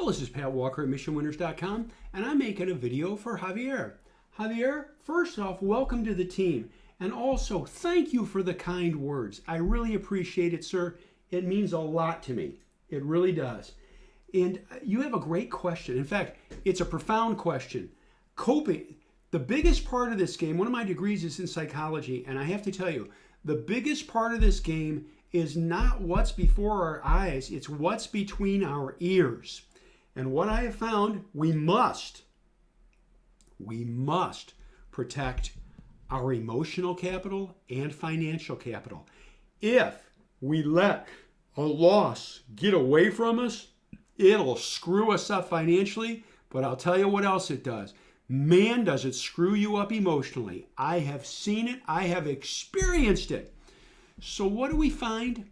Well, this is Pat Walker at MissionWinners.com, and I'm making a video for Javier. Javier, first off, welcome to the team, and also thank you for the kind words. I really appreciate it, sir. It means a lot to me. It really does. And you have a great question. In fact, it's a profound question. Coping, the biggest part of this game, one of my degrees is in psychology, and I have to tell you, the biggest part of this game is not what's before our eyes, it's what's between our ears. And what I have found, we must protect our emotional capital and financial capital. If we let a loss get away from us, it'll screw us up financially, but I'll tell you what else it does. Man, does it screw you up emotionally. I have seen it. I have experienced it. So what do we find?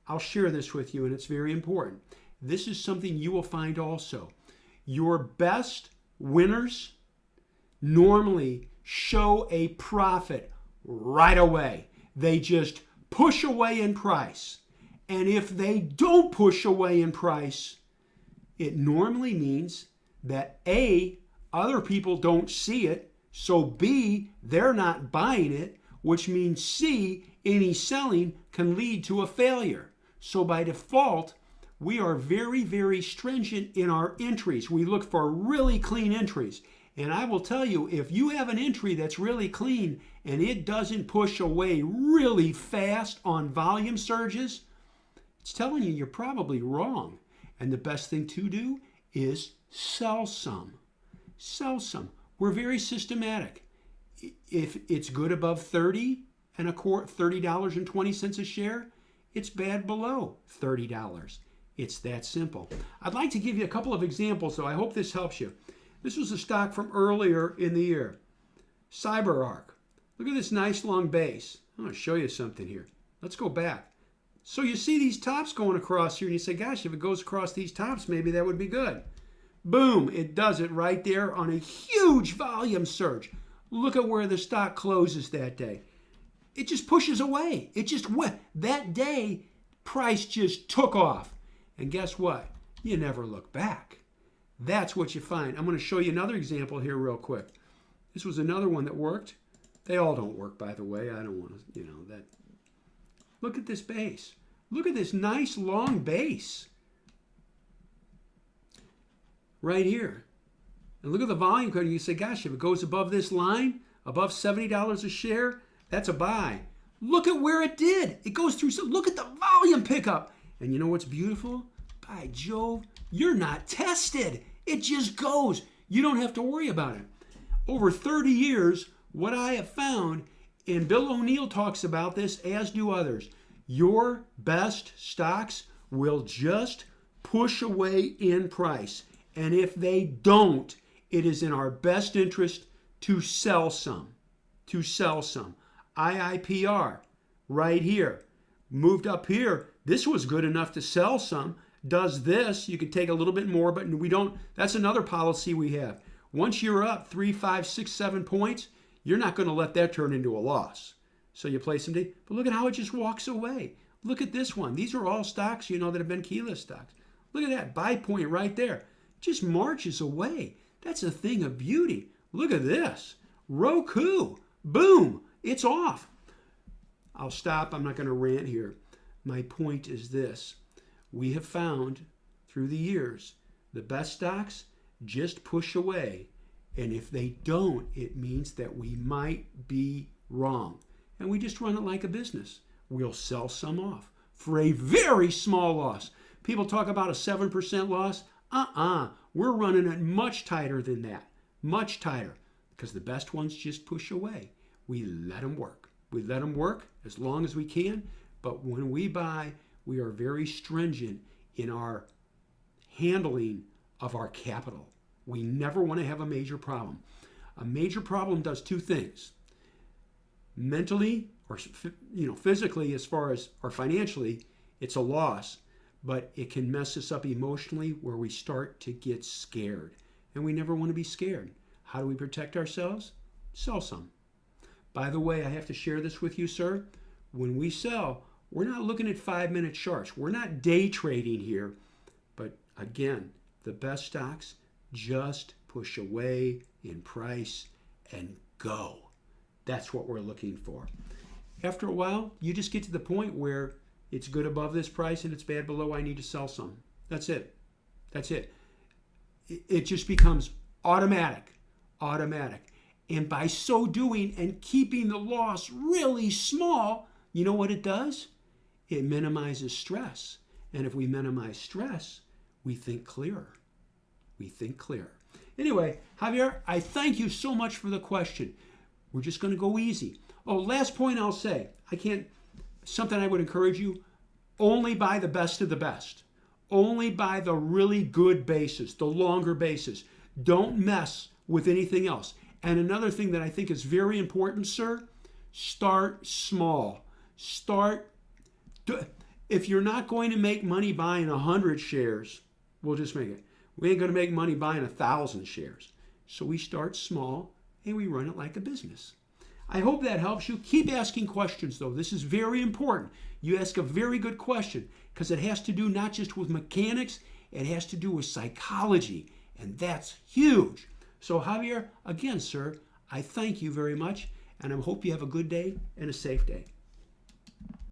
I'll share this with you, and it's very important. This is something you will find also. Your best winners normally show a profit right away. They just push away in price. And if they don't push away in price, it normally means that A, other people don't see it, so B, they're not buying it, which means C, any selling can lead to a failure. So by default, we are very, very stringent in our entries. We look for really clean entries. And I will tell you, if you have an entry that's really clean and it doesn't push away really fast on volume surges, it's telling you you're probably wrong. And the best thing to do is sell some. Sell some. We're very systematic. If it's good above $30.20 a share, it's bad below $30. It's that simple. I'd like to give you a couple of examples, though. I hope this helps you. This was a stock from earlier in the year. CyberArk. Look at this nice long base. I'm going to show you something here. Let's go back. So you see these tops going across here, and you say, gosh, if it goes across these tops, maybe that would be good. Boom, it does it right there on a huge volume surge. Look at where the stock closes that day. It just pushes away. It just went. That day, price just took off. And guess what? You never look back. That's what you find. I'm going to show you another example here real quick. This was another one that worked. They all don't work, by the way. I don't want to, that. Look at this base. Look at this nice long base. Right here. And look at the volume code. You say, gosh, if it goes above this line, above $70 a share, that's a buy. Look at where it did. It goes through. So look at the volume pickup. And you know what's beautiful? By Jove, you're not tested. It just goes. You don't have to worry about it. Over 30 years, what I have found, and Bill O'Neill talks about this, as do others, your best stocks will just push away in price. And if they don't, it is in our best interest to sell some. To sell some. IIPR, right here. Moved up here. This was good enough to sell some. Does this, you could take a little bit more, but we don't. That's another policy we have. Once you're up 3, 5, 6, 7 points, you're not going to let that turn into a loss. So you play some day. But look at how it just walks away. Look at this one. These are all stocks, that have been keyless stocks. Look at that buy point right there. Just marches away. That's a thing of beauty. Look at this. Roku. Boom. It's off. I'll stop. I'm not going to rant here. My point is this. We have found through the years, the best stocks just push away. And if they don't, it means that we might be wrong. And we just run it like a business. We'll sell some off for a very small loss. People talk about a 7% loss. We're running it much tighter than that. Much tighter. Because the best ones just push away. We let them work. We let them work as long as we can. But when we buy, we are very stringent in our handling of our capital. We never want to have a major problem. A major problem does two things. Mentally or physically, as far as or financially, it's a loss, but it can mess us up emotionally where we start to get scared. And we never want to be scared. How do we protect ourselves? Sell some. By the way, I have to share this with you, sir. When we sell, we're not looking at 5-minute charts. We're not day trading here. But again, the best stocks just push away in price and go. That's what we're looking for. After a while, you just get to the point where it's good above this price and it's bad below. I need to sell some. That's it. That's it. It just becomes automatic. And by so doing and keeping the loss really small, you know what it does? It minimizes stress. And if we minimize stress, we think clearer. Anyway, Javier, I thank you so much for the question. We're just going to go easy. Oh, last point I'll say. Something I would encourage you, only buy the best of the best. Only buy the really good bases, the longer bases. Don't mess with anything else. And another thing that I think is very important, sir, start small. If you're not going to make money buying 100 shares, we'll just make it. We ain't going to make money buying 1,000 shares. So we start small and we run it like a business. I hope that helps you. Keep asking questions, though. This is very important. You ask a very good question because it has to do not just with mechanics, it has to do with psychology, and that's huge. So, Javier, again, sir, I thank you very much, and I hope you have a good day and a safe day.